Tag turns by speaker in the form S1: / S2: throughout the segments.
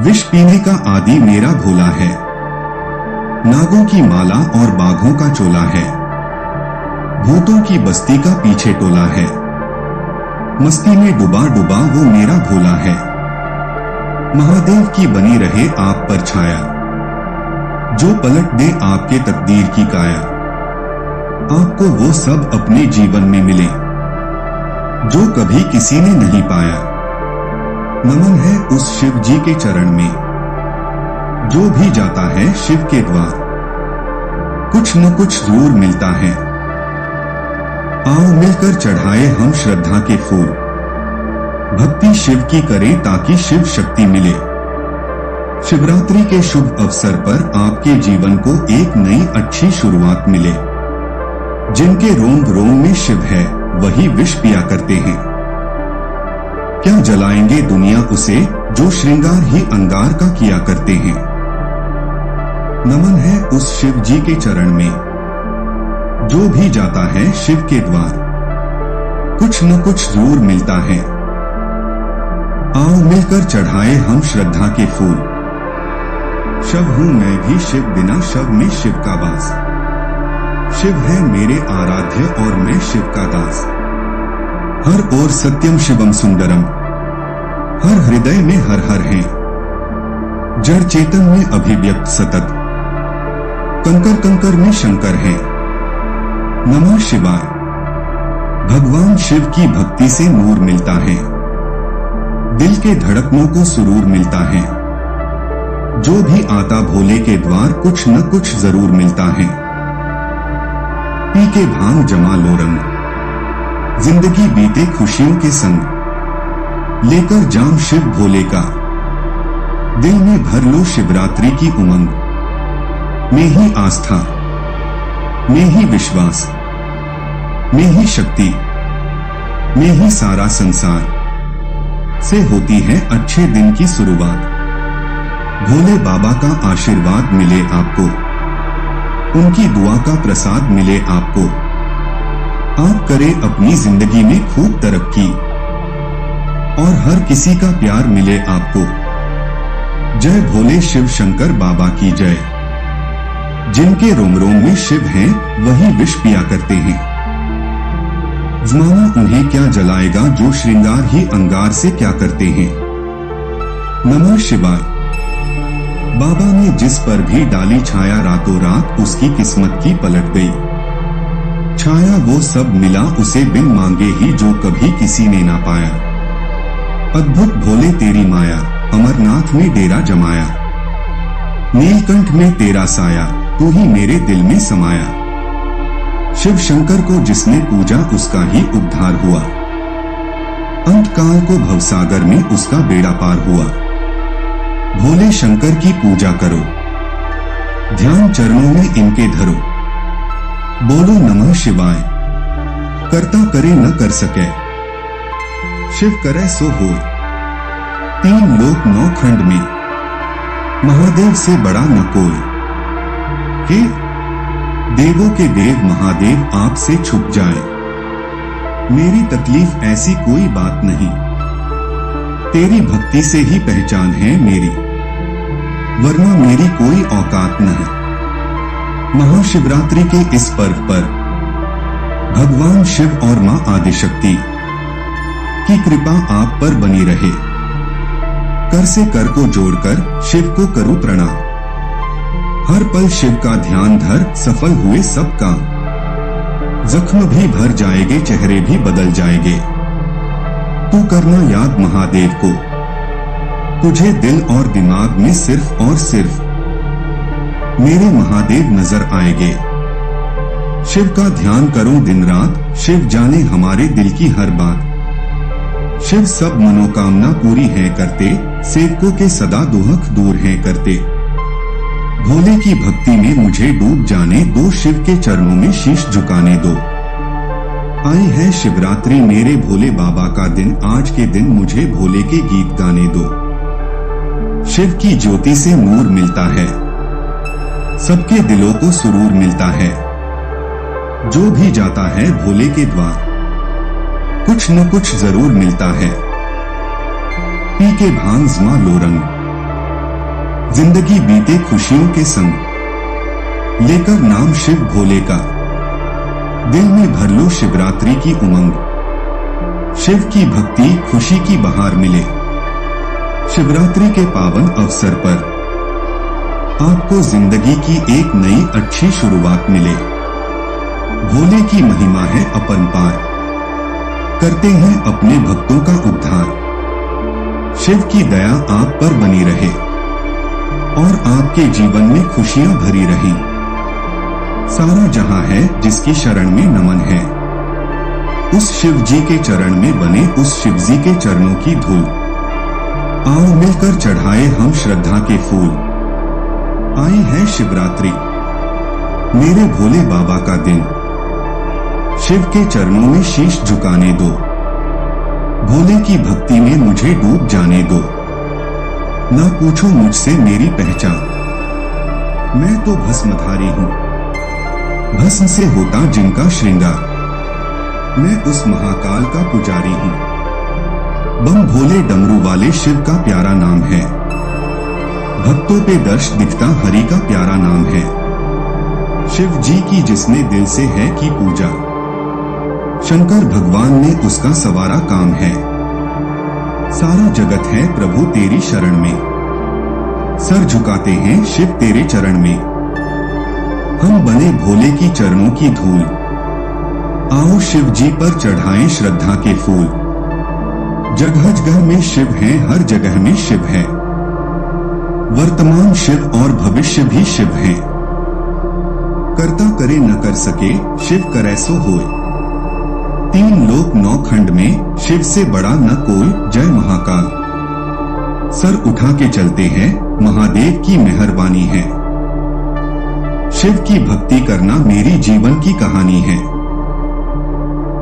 S1: विष पीने का आदि मेरा भोला है, नागों की माला और बाघों का चोला है, भूतों की बस्ती का पीछे टोला है, मस्ती में डूबा डूबा वो मेरा भोला है। महादेव की बनी रहे आप पर छाया, जो पलट दे आपके तकदीर की काया। आपको वो सब अपने जीवन में मिले जो कभी किसी ने नहीं पाया। नमन है उस शिव जी के चरण में, जो भी जाता है शिव के द्वार कुछ न कुछ जरूर मिलता है। आओ मिलकर चढ़ाए हम श्रद्धा के फूल, भक्ति शिव की करें ताकि शिव शक्ति मिले। शिवरात्रि के शुभ अवसर पर आपके जीवन को एक नई अच्छी शुरुआत मिले। जिनके रोम रोम में शिव है वही विष पिया करते हैं। क्या जलाएंगे दुनिया उसे जो श्रृंगार ही अंगार का किया करते हैं। नमन है उस शिव जी के चरण में, जो भी जाता है शिव के द्वार कुछ न कुछ जरूर मिलता है। आओ मिलकर चढ़ाए हम श्रद्धा के फूल, शव हूं मैं भी शिव बिना शव में शिव का वास। शिव है मेरे आराध्य और मैं शिव का दास। हर ओर सत्यम शिवम सुंदरम, हर हृदय में हर हर है, जड़ चेतन में अभिव्यक्त सतत, कंकर कंकर में शंकर है। नमः शिवाय। भगवान शिव की भक्ति से नूर मिलता है, दिल के धड़कनों को सुरूर मिलता है। जो भी आता भोले के द्वार कुछ न कुछ जरूर मिलता है। पी के भांग जमा लो रंग, जिंदगी बीते खुशियों के संग, लेकर जाम शिव भोले का, दिल में भर लो शिवरात्रि की उमंग। में ही आस्था, में ही विश्वास, में ही शक्ति, में ही सारा संसार से होती है अच्छे दिन की शुरुआत। भोले बाबा का आशीर्वाद मिले आपको, उनकी दुआ का प्रसाद मिले आपको। आप करें अपनी जिंदगी में खूब तरक्की और हर किसी का प्यार मिले आपको। जय भोले शिव शंकर बाबा की जय। जिनके रोम रोम में शिव हैं वही विष पिया करते हैं। जमाना उन्हें क्या जलाएगा जो श्रृंगार ही अंगार से क्या करते हैं। नमः शिवाय। बाबा ने जिस पर भी डाली छाया रातों रात उसकी किस्मत की पलट गई। छाया वो सब मिला उसे बिन मांगे ही जो कभी किसी ने ना पाया। अद्भुत भोले तेरी माया, अमरनाथ में डेरा जमाया। नीलकंठ में तेरा साया, तू ही मेरे दिल में समाया। शिव शंकर को जिसने पूजा उसका ही उद्धार हुआ। अंतकाल को भवसागर में उसका बेड़ा पार हुआ। भोले शंकर की पूजा करो, ध्यान चरणों में इनके धरो। बोलो नमः शिवाय। करता करे न कर सके, शिव करे सो होय। तीन लोक नौ खंड में, महादेव से बड़ा न कोई। हे देवों के देव महादेव आपसे छुप जाए। मेरी तकलीफ ऐसी कोई बात नहीं, तेरी भक्ति से ही पहचान है मेरी, वरना मेरी कोई औकात नहीं। महाशिवरात्रि के इस पर्व पर भगवान शिव और मां आदिशक्ति की कृपा आप पर बनी रहे। कर से कर को जोड़कर शिव को करूं प्रणाम। हर पल शिव का ध्यान धर, सफल हुए सब काम। जख्म भी भर जाएंगे, चेहरे भी बदल जाएंगे। तू करना याद महादेव को, तुझे दिल और दिमाग में सिर्फ और सिर्फ मेरे महादेव नजर आएंगे। शिव का ध्यान करो दिन रात, शिव जाने हमारे दिल की हर बात। शिव सब मनोकामना पूरी है करते, सेवकों के सदा दुख दूर है करते। भोले की भक्ति में मुझे डूब जाने दो, शिव के चरणों में शीश झुकाने दो। आई है शिवरात्रि मेरे भोले बाबा का दिन, आज के दिन मुझे भोले के गीत गाने दो। शिव की ज्योति से नूर मिलता है, सबके दिलों को सुरूर मिलता है। जो भी जाता है भोले के द्वार कुछ न कुछ जरूर मिलता है। पी के भांग जमा लो रंग, जिंदगी बीते खुशियों के संग, लेकर नाम शिव भोले का, दिल में भर लो शिवरात्रि की उमंग। शिव की भक्ति खुशी की बहार मिले, शिवरात्रि के पावन अवसर पर आपको जिंदगी की एक नई अच्छी शुरुआत मिले। भोले की महिमा है अपरंपार, करते हैं अपने भक्तों का उद्धार। शिव की दया आप पर बनी रहे और आपके जीवन में खुशियां भरी रही। सारा जहां है जिसकी शरण में नमन है, उस शिव जी के चरण में बने उस शिव जी के चरणों की धूल। आओ मिलकर चढ़ाए हम श्रद्धा के फूल। आई है शिवरात्रि, मेरे भोले बाबा का दिन, शिव के चरणों में शीश झुकाने दो। भोले की भक्ति में मुझे डूब जाने दो, ना पूछो मुझसे मेरी पहचान। मैं तो भस्मधारी हूं, भस्म से होता जिनका श्रृंगार। मैं उस महाकाल का पुजारी हूं, बम भोले डमरू वाले शिव का प्यारा नाम है। भक्तों पे दर्श दिखता हरि का प्यारा नाम है। शिव जी की जिसने दिल से है की पूजा, शंकर भगवान ने उसका सवारा काम है। सारा जगत है प्रभु तेरी शरण में, सर झुकाते हैं शिव तेरे चरण में। हम बने भोले की चरणों की धूल, आओ शिव जी पर चढ़ाएं श्रद्धा के फूल। जगह जगह में शिव है, हर जगह में शिव है, वर्तमान शिव और भविष्य भी शिव है। करता करे न कर सके, शिव करे सो होए। तीन लोक नौ खंड में शिव से बड़ा न कोई। जय महाकाल। सर उठा के चलते हैं, महादेव की मेहरबानी है। शिव की भक्ति करना मेरी जीवन की कहानी है।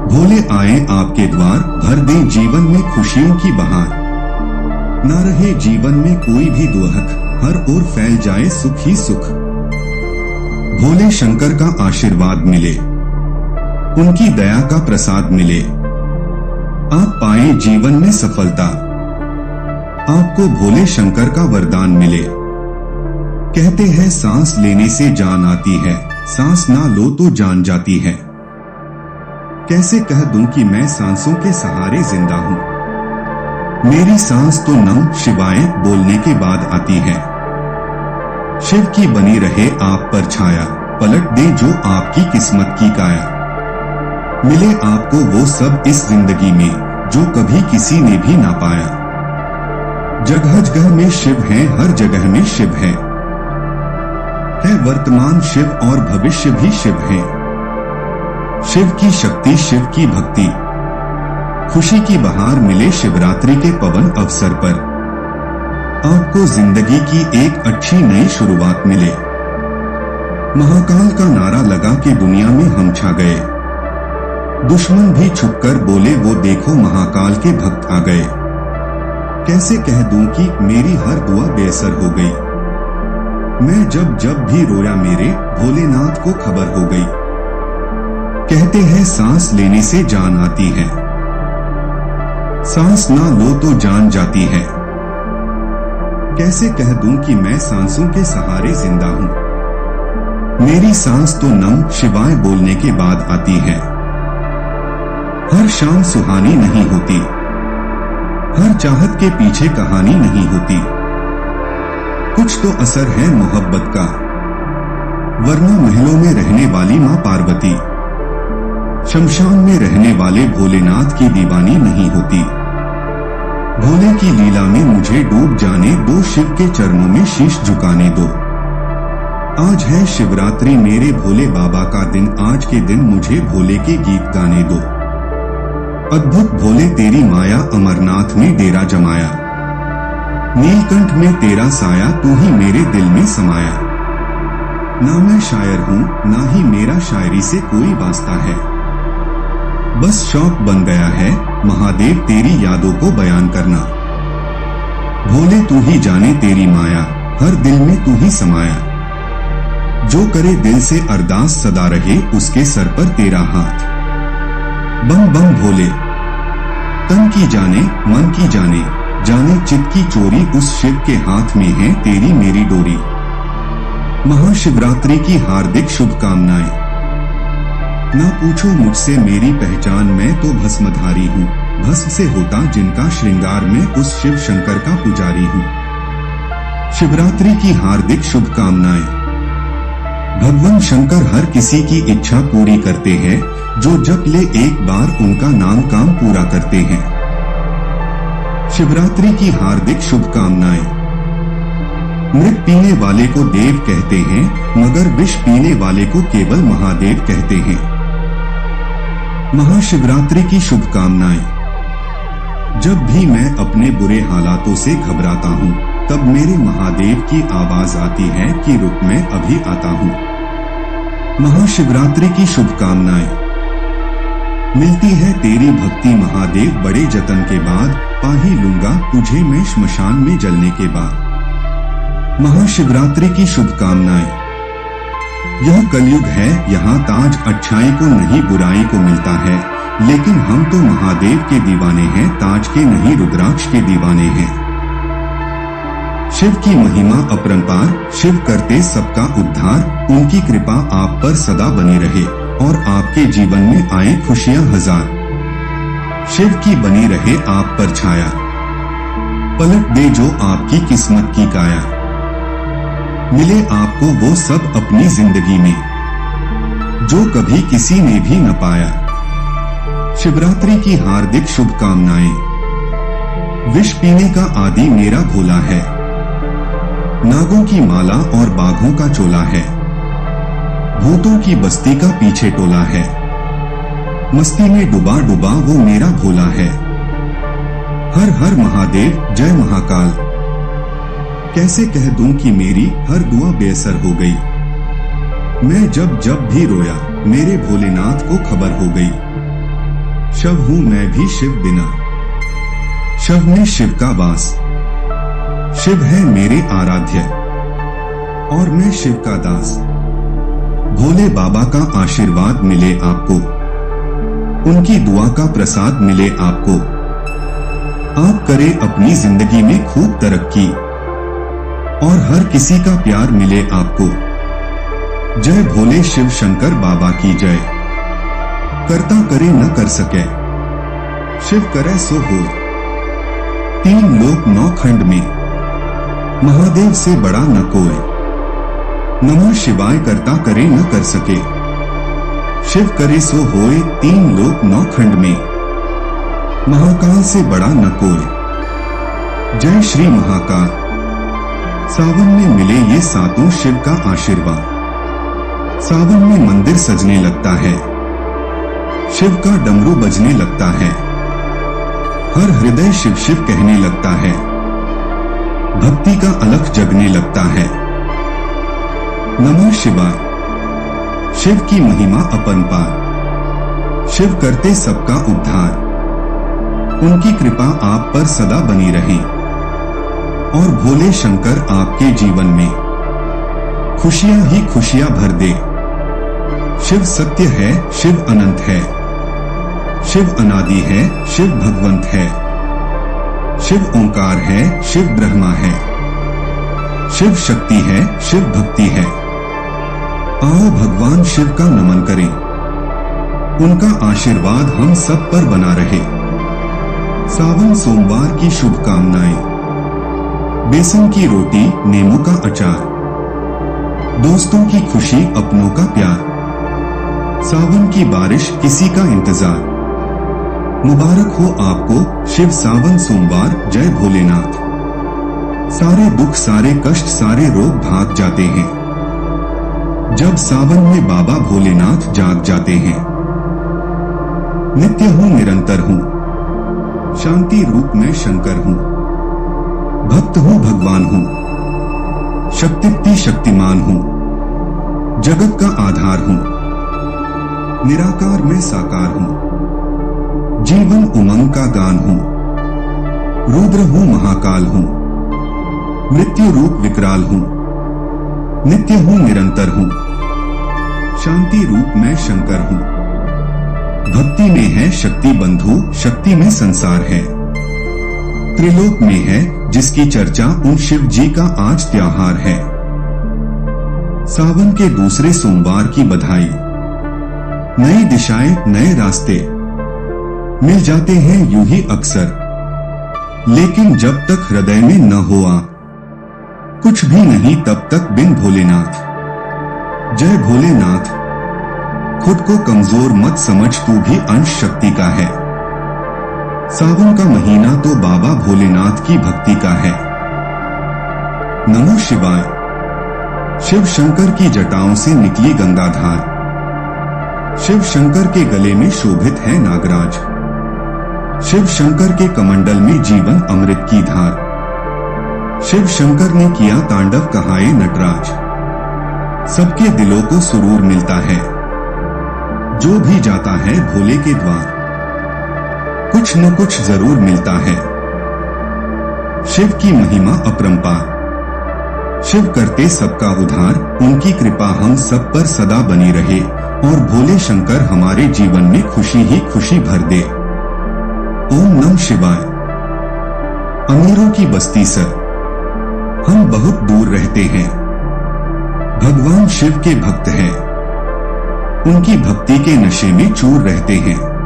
S1: भोले आए आपके द्वार, भर दें जीवन में खुशियों की बहार। ना रहे जीवन में कोई भी दुहक, हर ओर फैल जाए सुख ही सुख। भोले शंकर का आशीर्वाद मिले, उनकी दया का प्रसाद मिले। आप पाए जीवन में सफलता, आपको भोले शंकर का वरदान मिले। कहते हैं सांस लेने से जान आती है, सांस ना लो तो जान जाती है। कैसे कह दूं कि मैं सांसों के सहारे जिंदा हूं। मेरी सांस तो नम शिवाय बोलने के बाद आती है। शिव की बनी रहे आप पर छाया, पलट दे जो आपकी किस्मत की काया। मिले आपको वो सब इस जिंदगी में, जो कभी किसी ने भी ना पाया। जगह जगह में शिव है, हर जगह में शिव है वर्तमान शिव और भविष्य भी शिव है। शिव की शक्ति, शिव की भक्ति, खुशी की बहार मिले शिवरात्रि के पवन अवसर पर। आपको जिंदगी की एक अच्छी नई शुरुआत मिले। महाकाल का नारा लगा के दुनिया में हम छा गए। दुश्मन भी छुपकर बोले वो देखो महाकाल के भक्त आ गए। कैसे कह दूं कि मेरी हर दुआ बेअसर हो गई। मैं जब जब भी रोया मेरे भोलेनाथ को खबर हो गई। कहते हैं सांस लेने से जान आती है, सांस ना लो तो जान जाती है। कैसे कह दूं कि मैं सांसों के सहारे जिंदा हूं। मेरी सांस तो नम शिवाय बोलने के बाद आती है। हर शाम सुहानी नहीं होती, हर चाहत के पीछे कहानी नहीं होती। कुछ तो असर है मोहब्बत का, वरना महलों में रहने वाली मां पार्वती शमशान में रहने वाले भोलेनाथ की दीवानी नहीं होती। भोले की लीला में मुझे डूब जाने दो, शिव के चरणों में शीश झुकाने दो। आज है शिवरात्रि, मेरे भोले बाबा का दिन। आज के दिन मुझे भोले के गीत गाने दो। अद्भुत भोले तेरी माया, अमरनाथ में डेरा जमाया। नीलकंठ में तेरा साया, तू ही मेरे दिल में समाया। ना मैं शायर हूँ, ना ही मेरा शायरी से कोई वास्ता है। बस शौक बन गया है महादेव तेरी यादों को बयान करना। भोले तू ही जाने तेरी माया, हर दिल में तू ही समाया। जो करे दिल से अरदास, सदा रहे उसके सर पर तेरा हाथ। बम बम भोले, तन की जाने मन की जाने, जाने चित की चोरी उस शिव के हाथ में है तेरी मेरी डोरी। महाशिवरात्रि की हार्दिक शुभकामनाएं। ना पूछो मुझसे मेरी पहचान, मैं तो भस्मधारी हूँ। भस्म से होता जिनका श्रृंगार, मैं उस शिव शंकर का पुजारी हूँ। शिवरात्रि की हार्दिक शुभकामनाएं। भगवान शंकर हर किसी की इच्छा पूरी करते हैं, जो जप ले एक बार उनका नाम काम पूरा करते हैं। शिवरात्रि की हार्दिक शुभकामनाएं। मृत पीने वाले को देव कहते हैं, मगर विष पीने वाले को केवल महादेव कहते हैं। महाशिवरात्रि की शुभकामनाएं। जब भी मैं अपने बुरे हालातों से घबराता हूँ, तब मेरे महादेव की आवाज आती है कि रुक, मैं अभी आता हूँ। महाशिवरात्रि की शुभकामनाएं। मिलती है तेरी भक्ति महादेव, बड़े जतन के बाद पा ही लूंगा तुझे मैं श्मशान में जलने के बाद। महाशिवरात्रि की शुभकामनाएं। यह कलयुग है, यहाँ ताज अच्छाई को नहीं बुराई को मिलता है, लेकिन हम तो महादेव के दीवाने हैं, ताज के नहीं रुद्राक्ष के दीवाने हैं। शिव की महिमा अपरंपार, शिव करते सबका उद्धार। उनकी कृपा आप पर सदा बनी रहे और आपके जीवन में आए खुशियां हजार। शिव की बनी रहे आप पर छाया, पलट दे जो आपकी किस्मत की काया। मिले आपको वो सब अपनी जिंदगी में, जो कभी किसी ने भी न पाया। शिवरात्रि की हार्दिक शुभकामनाएं। विष पीने का आदि मेरा भोला है, नागों की माला और बाघों का चोला है। भूतों की बस्ती का पीछे टोला है, मस्ती में डूबा डूबा वो मेरा भोला है। हर हर महादेव जय महाकाल। कैसे कह दूं कि मेरी हर दुआ बेअसर हो गई। मैं जब जब भी रोया, मेरे भोलेनाथ को खबर हो गई। शव हूं मैं भी शिव बिना, शव में शिव का वास। शिव है मेरे आराध्य और मैं शिव का दास। भोले बाबा का आशीर्वाद मिले आपको, उनकी दुआ का प्रसाद मिले आपको। आप करें अपनी जिंदगी में खूब तरक्की और हर किसी का प्यार मिले आपको। जय भोले शिव शंकर बाबा की जय। करता करे न कर सके, शिव करे सो हो। 3 लोक 9 खंड में, महादेव से बड़ा न कोई। नमः शिवाय करता करे न कर सके, शिव करे सो होए। 3 लोक 9 खंड में, महाकाल से बड़ा न कोई। जय श्री महाकाल। सावन में मिले ये सातों शिव का आशीर्वाद। सावन में मंदिर सजने लगता है, शिव का डमरू बजने लगता है। हर हृदय शिव शिव कहने लगता है, भक्ति का अलख जगने लगता है। नमः शिवाय। शिव की महिमा अपरंपार, शिव करते सबका उद्धार। उनकी कृपा आप पर सदा बनी रहे और भोले शंकर आपके जीवन में खुशियां ही खुशियां भर दे। शिव सत्य है, शिव अनंत है, शिव अनादि है, शिव भगवंत है। शिव ओंकार है, शिव ब्रह्मा है, शिव शक्ति है, शिव भक्ति है। आओ भगवान शिव का नमन करें, उनका आशीर्वाद हम सब पर बना रहे। सावन सोमवार की शुभकामनाएं। बेसन की रोटी, नींबू का अचार, दोस्तों की खुशी, अपनों का प्यार। सावन की बारिश, किसी का इंतजार। मुबारक हो आपको शिव सावन सोमवार। जय भोलेनाथ। सारे दुख, सारे कष्ट, सारे रोग भाग जाते हैं जब सावन में बाबा भोलेनाथ जाग जाते हैं। नित्य हूँ, निरंतर हूँ, शांति रूप में शंकर हूँ। भक्त हूँ, भगवान हूँ, शक्तिपति शक्तिमान हूँ, जगत का आधार हूँ। निराकार में साकार हूँ, जीवन उमंग का गान हूँ। रुद्र हूँ, महाकाल हूँ, मृत्यु रूप विकराल हूँ। नित्य हूँ, निरंतर हूँ, शांति रूप में शंकर हूँ। भक्ति में है शक्ति बंधु, शक्ति में संसार है। त्रिलोक में है जिसकी चर्चा उन शिव जी का आज त्योहार है। सावन के दूसरे सोमवार की बधाई। नई दिशाएं, नए रास्ते मिल जाते हैं यूं ही अक्सर, लेकिन जब तक हृदय में न हो आप, कुछ भी नहीं तब तक बिन भोलेनाथ। जय भोलेनाथ। खुद को कमजोर मत समझ, तू भी अंश शक्ति का है। सावन का महीना तो बाबा भोलेनाथ की भक्ति का है। नमो शिवाय। शिव शंकर की जटाओं से निकली गंगाधार। शिव शंकर के गले में शोभित है नागराज। शिव शंकर के कमंडल में जीवन अमृत की धार। शिव शंकर ने किया तांडव, कहाए नटराज। सबके दिलों को सुरूर मिलता है जो भी जाता है भोले के द्वार, कुछ न कुछ जरूर मिलता है। शिव की महिमा अपरंपार। शिव करते सबका उद्धार, उनकी कृपा हम सब पर सदा बनी रहे और भोले शंकर हमारे जीवन में खुशी ही खुशी भर दे। ओम नमः शिवाय। अमीरों की बस्ती सर, हम बहुत दूर रहते हैं। भगवान शिव के भक्त हैं, उनकी भक्ति के नशे में चूर रहते हैं।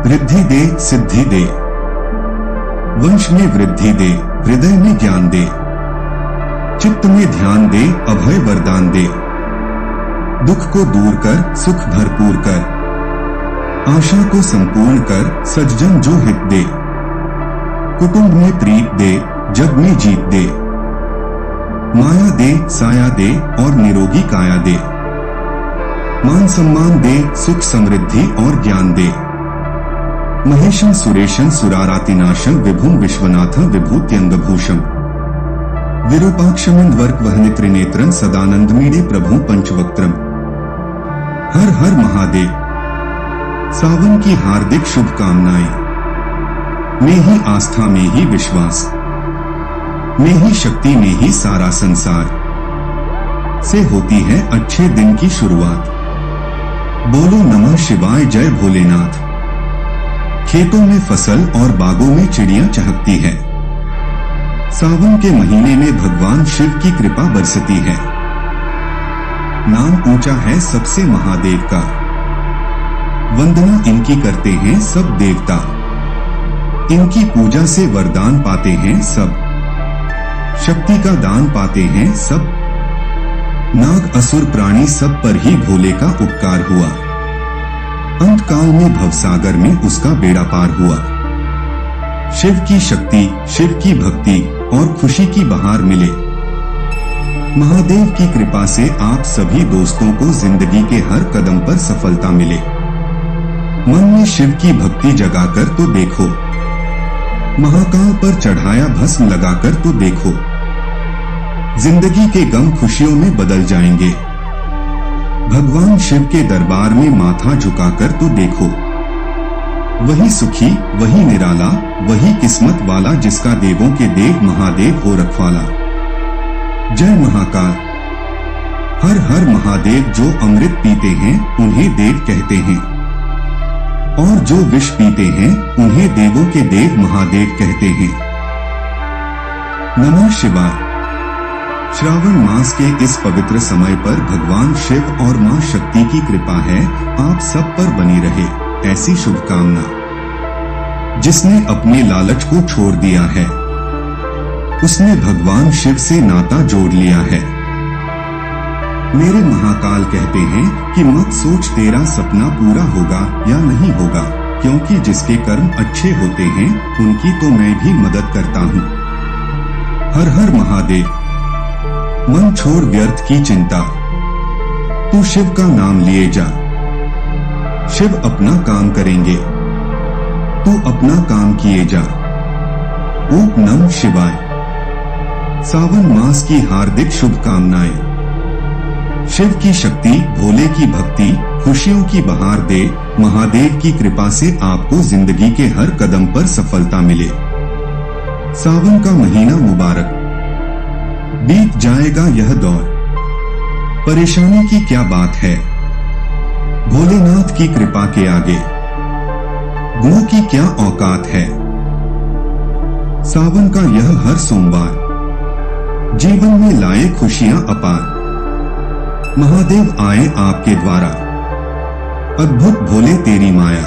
S1: रिद्धि दे, सिद्धि दे, वंश में वृद्धि दे, हृदय में ज्ञान दे, चित्त में ध्यान दे, अभय वरदान दे। दुख को दूर कर, सुख भरपूर कर, आशा को संपूर्ण कर, सज्जन जो हित दे। कुटुंब में प्रीत दे, जग में जीत दे। माया दे, साया दे और निरोगी काया दे। मान सम्मान दे, सुख समृद्धि और ज्ञान दे। महेशं सुरेशं सुरारातिनाशं विभुं विश्वनाथं विभूत्यंगभूषं विरूपाक्षमिंद्वर्कवहनि त्रिनेत्रं सदानंदमीडे प्रभु पंचवक्त्रम। हर हर महादेव। सावन की हार्दिक शुभकामनाएं। में ही आस्था, में ही विश्वास, में ही शक्ति, में ही सारा संसार से होती है अच्छे दिन की शुरुआत। बोलो नमः शिवाय। जय भोलेनाथ। खेतों में फसल और बागों में चिड़ियां चहकती है। सावन के महीने में भगवान शिव की कृपा बरसती है। नाम ऊंचा है सबसे महादेव का, वंदना इनकी करते हैं सब देवता। इनकी पूजा से वरदान पाते हैं सब, शक्ति का दान पाते हैं सब। नाग असुर प्राणी सब पर ही भोले का उपकार हुआ। अंत काल में भवसागर में उसका बेड़ा पार हुआ। शिव की शक्ति, शिव की भक्ति और खुशी की बहार मिले। महादेव की कृपा से आप सभी दोस्तों को जिंदगी के हर कदम पर सफलता मिले। मन में शिव की भक्ति जगाकर तो देखो, महाकाल पर चढ़ाया भस्म लगाकर तो देखो। जिंदगी के गम खुशियों में बदल जाएंगे। भगवान शिव के दरबार में माथा झुकाकर तो देखो। वही सुखी, वही निराला, वही किस्मत वाला जिसका देवों के देव महादेव हो रखवाला। जय महाकाल। हर हर महादेव। जो अमृत पीते हैं उन्हें देव कहते हैं, और जो विष पीते हैं उन्हें देवों के देव महादेव कहते हैं। नमः शिवाय। श्रावण मास के इस पवित्र समय पर भगवान शिव और मां शक्ति की कृपा है आप सब पर बनी रहे, ऐसी शुभकामना। जिसने अपने लालच को छोड़ दिया है उसने भगवान शिव से नाता जोड़ लिया है। मेरे महाकाल कहते हैं कि मत सोच तेरा सपना पूरा होगा या नहीं होगा, क्योंकि जिसके कर्म अच्छे होते हैं उनकी तो मैं भी मदद करता हूँ। हर हर महादेव। मन छोड़ व्यर्थ की चिंता, तू शिव का नाम लिए जा। शिव अपना काम करेंगे, तू अपना काम किए जा। ओम नमः शिवाय। सावन मास की हार्दिक शुभकामनाएं। शिव की शक्ति, भोले की भक्ति, खुशियों की बहार दे। महादेव की कृपा से आपको जिंदगी के हर कदम पर सफलता मिले। सावन का महीना मुबारक। बीत जाएगा यह दौर, परेशानी की क्या बात है। भोलेनाथ की कृपा के आगे गुणों की क्या औकात है। सावन का यह हर सोमवार जीवन में लाए खुशियां अपार। महादेव आए आपके द्वारा, अद्भुत भोले तेरी माया।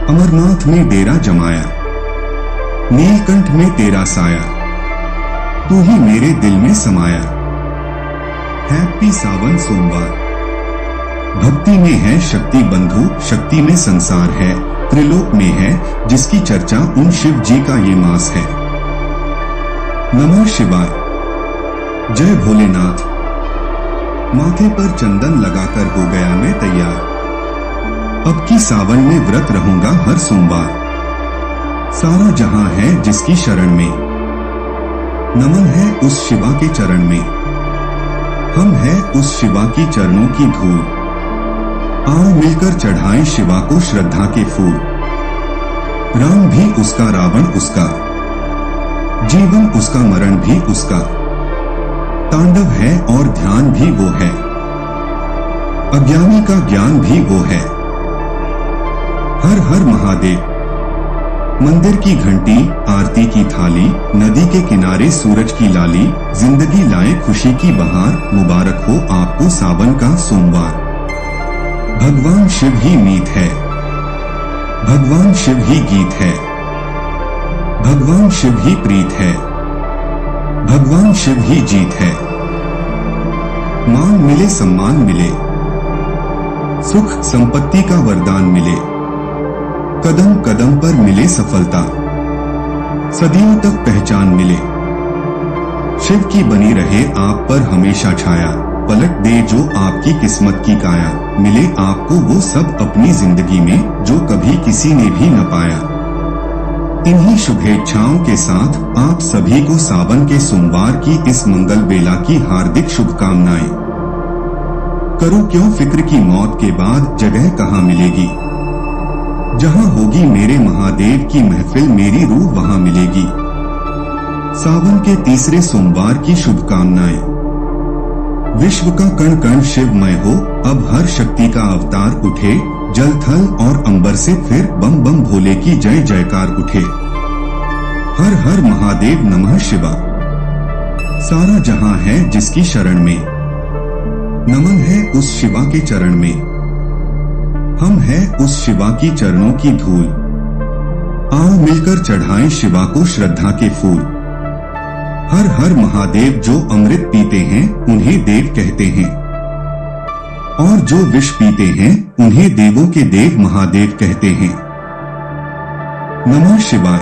S1: अमरनाथ में डेरा जमाया, नीलकंठ में तेरा साया। तू ही मेरे दिल में समाया। हैप्पी सावन सोमवार। भक्ति में है शक्ति बंधु, शक्ति में संसार है, त्रिलोक में है जिसकी चर्चा उन शिव जी का ये मास है। नमः शिवाय। जय भोलेनाथ। माथे पर चंदन लगाकर हो गया मैं तैयार। अब की सावन में व्रत रहूंगा हर सोमवार। सारा जहां है जिसकी शरण में, नमन है उस शिवा के चरण में। हम है उस शिवा की चरणों की धूल। आओ मिलकर चढ़ाएं शिवा को श्रद्धा के फूल। राम भी उसका, रावण उसका, जीवन उसका, मरण भी उसका। तांडव है और ध्यान भी वो है, अज्ञानी का ज्ञान भी वो है। हर हर महादेव। मंदिर की घंटी, आरती की थाली, नदी के किनारे सूरज की लाली। जिंदगी लाए खुशी की बहार। मुबारक हो आपको सावन का सोमवार। भगवान शिव ही मीत है, भगवान शिव ही गीत है, भगवान शिव ही प्रीत है, भगवान शिव ही जीत है। मान मिले, सम्मान मिले, सुख संपत्ति का वरदान मिले। कदम कदम पर मिले सफलता, सदियों तक पहचान मिले। शिव की बनी रहे आप पर हमेशा छाया। पलट दे जो आपकी किस्मत की काया। मिले आपको वो सब अपनी जिंदगी में जो कभी किसी ने भी न पाया। इन्हीं शुभेच्छाओं के साथ आप सभी को सावन के सोमवार की इस मंगल बेला की हार्दिक शुभकामनाएं। करो क्यों फिक्र की मौत के बाद जगह कहाँ मिलेगी। जहाँ होगी मेरे महादेव की महफिल, मेरी रूह वहाँ मिलेगी। सावन के तीसरे सोमवार की शुभकामनाएं। विश्व का कण कण शिवमय हो, अब हर शक्ति का अवतार उठे। जल थल और अंबर से फिर बम बम भोले की जय जयकार उठे। हर हर महादेव नमः शिवा। सारा जहां है जिसकी शरण में, नमन है उस शिवा के चरण में। हम है उस शिवा की चरणों की धूल। आओ मिलकर चढ़ाएं शिवा को श्रद्धा के फूल। हर हर महादेव। जो अमृत पीते हैं उन्हें देव कहते हैं, और जो विष पीते हैं उन्हें देवों के देव महादेव कहते हैं। नमः शिवाय।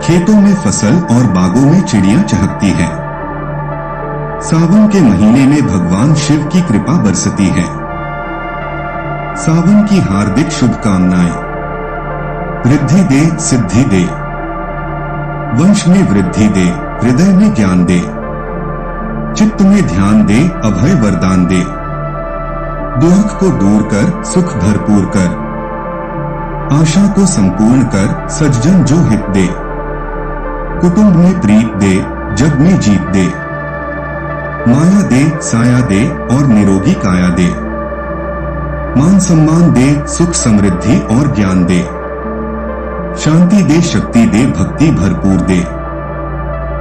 S1: खेतों में फसल और बागों में चिड़ियां चहकती है। सावन के महीने में भगवान शिव की कृपा बरसती है। सावन की हार्दिक शुभकामनाएं। रिद्धि दे, सिद्धि दे, वंश में वृद्धि दे, हृदय में ज्ञान दे, चित्त में ध्यान दे, अभय वरदान दे। दुख को दूर कर, सुख भरपूर कर, आशा को संपूर्ण कर, सज्जन जो हित दे। कुटुंब में प्रीत दे, जग में जीत दे, माया दे, साया दे और निरोगी काया दे। मान सम्मान दे, सुख समृद्धि और ज्ञान दे, शांति दे, शक्ति दे, भक्ति भरपूर दे।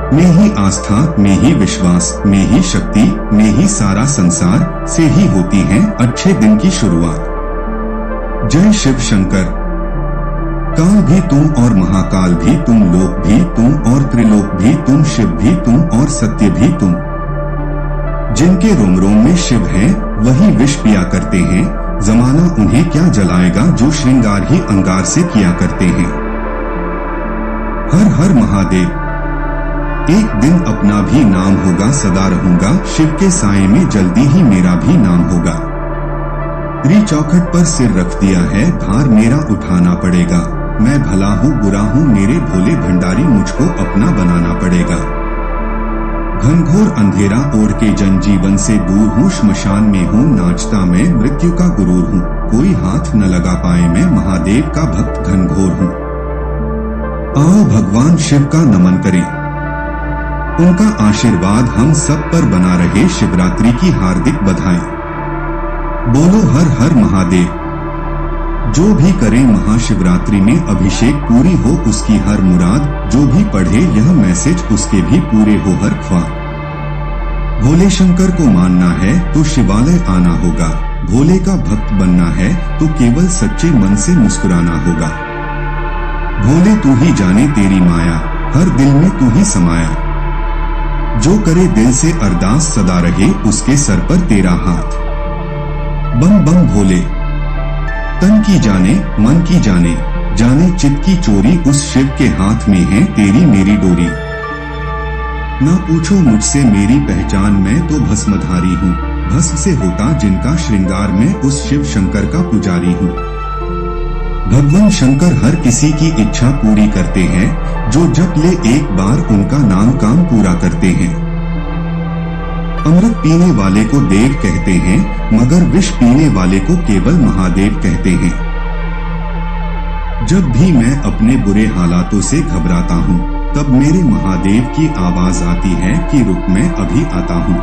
S1: में ही आस्था, में ही विश्वास, में ही शक्ति, में ही सारा संसार से ही होती है अच्छे दिन की शुरुआत। जय शिव शंकर। काल भी तुम और महाकाल भी तुम, लोक भी तुम और त्रिलोक भी तुम, शिव भी तुम और सत्य भी तुम। जिनके रोम रोम में शिव हैं वही विष पिया करते हैं। जमाना उन्हें क्या जलाएगा जो श्रृंगार ही अंगार से किया करते हैं। हर हर महादेव। एक दिन अपना भी नाम होगा, सदा रहूंगा शिव के साए में, जल्दी ही मेरा भी नाम होगा। री चौखट पर सिर रख दिया है, भार मेरा उठाना पड़ेगा। मैं भला हूँ बुरा हूँ, मेरे भोले भंडारी, मुझको अपना बनाना पड़ेगा। घनघोर अंधेरा ओढ़ के जनजीवन से दूर हूँ, श्मशान में हूँ नाचता मैं, मृत्यु का गुरूर हूँ। कोई हाथ न लगा पाए, मैं महादेव का भक्त घनघोर हूँ। आओ भगवान शिव का नमन करें, उनका आशीर्वाद हम सब पर बना रहे। शिवरात्रि की हार्दिक बधाई। बोलो हर हर महादेव। जो भी करे महाशिवरात्रि में अभिषेक पूरी हो उसकी हर मुराद, जो भी पढ़े यह मैसेज उसके भी पूरे हो हर ख्वाब। भोले शंकर को मानना है तो शिवालय आना होगा, भोले का भक्त बनना है तो केवल सच्चे मन से मुस्कुराना होगा। भोले तू ही जाने तेरी माया, हर दिल में तू ही समाया। जो करे दिल से अरदास सदा रहे उसके सर पर तेरा हाथ। बम बम भोले। तन की जाने मन की जाने, जाने चित की चोरी उस शिव के हाथ में है तेरी मेरी डोरी। ना पूछो मुझसे मेरी पहचान, मैं तो भस्मधारी हूँ, भस्म से होता जिनका श्रृंगार, मैं उस शिव शंकर का पुजारी हूँ। भगवान शंकर हर किसी की इच्छा पूरी करते हैं, जो जप ले एक बार उनका नाम काम पूरा करते हैं। अमृत पीने वाले को देव कहते हैं, मगर विष पीने वाले को केवल महादेव कहते हैं। जब भी मैं अपने बुरे हालातों से घबराता हूँ, तब मेरे महादेव की आवाज आती है कि रुक मैं अभी आता हूँ।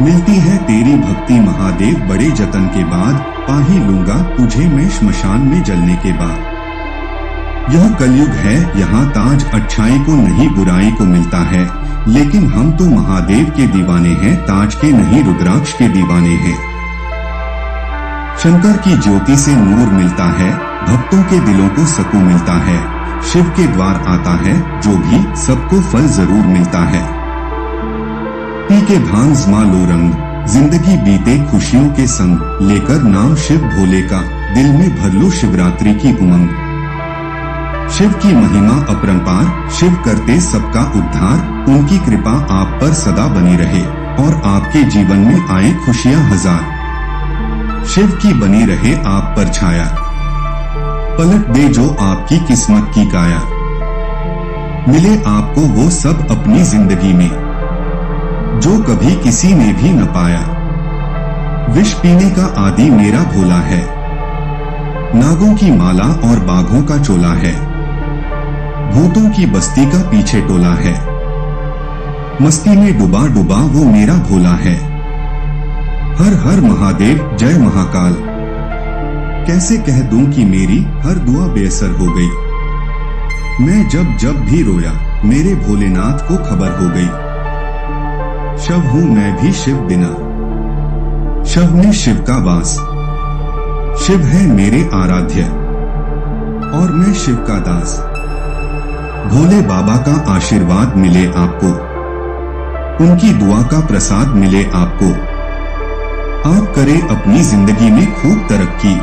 S1: मिलती है तेरी भक्ति महादेव बड़े जतन के बाद, पा ही लूंगा तुझे मैं श्मशान में जलने के बाद। यह कलयुग है, यहाँ ताज अच्छाई को नहीं बुराई को मिलता है, लेकिन हम तो महादेव के दीवाने हैं, ताज के नहीं रुद्राक्ष के दीवाने हैं। शंकर की ज्योति से नूर मिलता है, भक्तों के दिलों को सुकून मिलता है। शिव के द्वार आता है जो भी, सबको फल जरूर मिलता है। पी के भांग जमा लो रंग, जिंदगी बीते खुशियों के संग, लेकर नाम शिव भोले का दिल में भर लो शिवरात्रि की उमंग। शिव की महिमा अपरंपार, शिव करते सबका उद्धार, उनकी कृपा आप पर सदा बनी रहे और आपके जीवन में आए खुशियां हजार। शिव की बनी रहे आप पर छाया, पलट दे जो आपकी किस्मत की काया। मिले आपको वो सब अपनी जिंदगी में, जो कभी किसी ने भी न पाया। विष पीने का आदि मेरा भोला है, नागों की माला और बाघों का चोला है। भूतों की बस्ती का पीछे टोला है, मस्ती में डूबा डूबा वो मेरा भोला है। हर हर महादेव जय महाकाल, कैसे कह दूं कि मेरी हर दुआ बेअसर हो गई। मैं जब जब भी रोया मेरे भोलेनाथ को खबर हो गई। शव हूं मैं भी शिव बिना, शव में शिव का वास। शिव है मेरे आराध्य और मैं शिव का दास। भोले बाबा का आशीर्वाद मिले आपको, उनकी दुआ का प्रसाद मिले आपको। आप करें अपनी जिंदगी में खूब तरक्की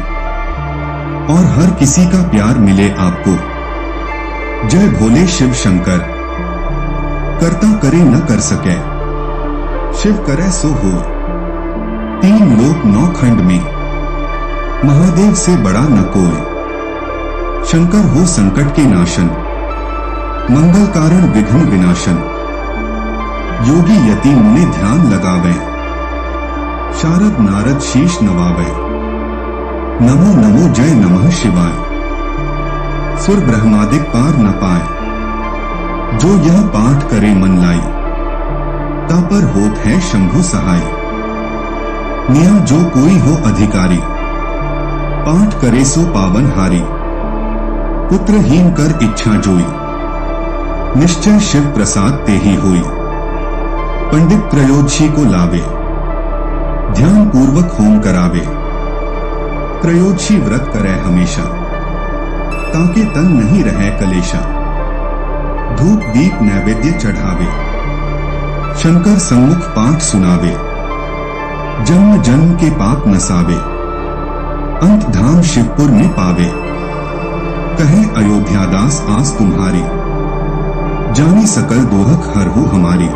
S1: और हर किसी का प्यार मिले आपको। जय भोले शिव शंकर, करता करे न कर सके, शिव करे सो हो। 3 लोक 9 खंड में, महादेव से बड़ा न कोई। शंकर हो संकट के नाशन, मंगल कारण विघ्न विनाशन। योगी यति मुनि ध्यान लगावे, शारद नारद शीश नवावे। नमो नमो जय नमः शिवाय, सुर ब्रह्मादिक पार न पाए। जो यह पाठ करे मन लाई, तापर होत है शंभु सहाय। निया जो कोई हो अधिकारी, पाठ करे सो पावन हारी। पुत्रहीन कर इच्छा जोई, निश्चय शिव प्रसाद ते ही होई। पंडित त्रयोदशी को लावे, ध्यान पूर्वक होम करावे। त्रयोदशी व्रत करे हमेशा, ताकि तन नहीं रहे कलेशा। धूप दीप नैवेद्य चढ़ावे, शंकर सम्मुख पाठ सुनावे। जन्म जन्म के पाप नसावे, अंत धाम शिवपुर में पावे। कहे अयोध्या दास आस तुम्हारी, जानी सकल दोहक हर हो हमारी।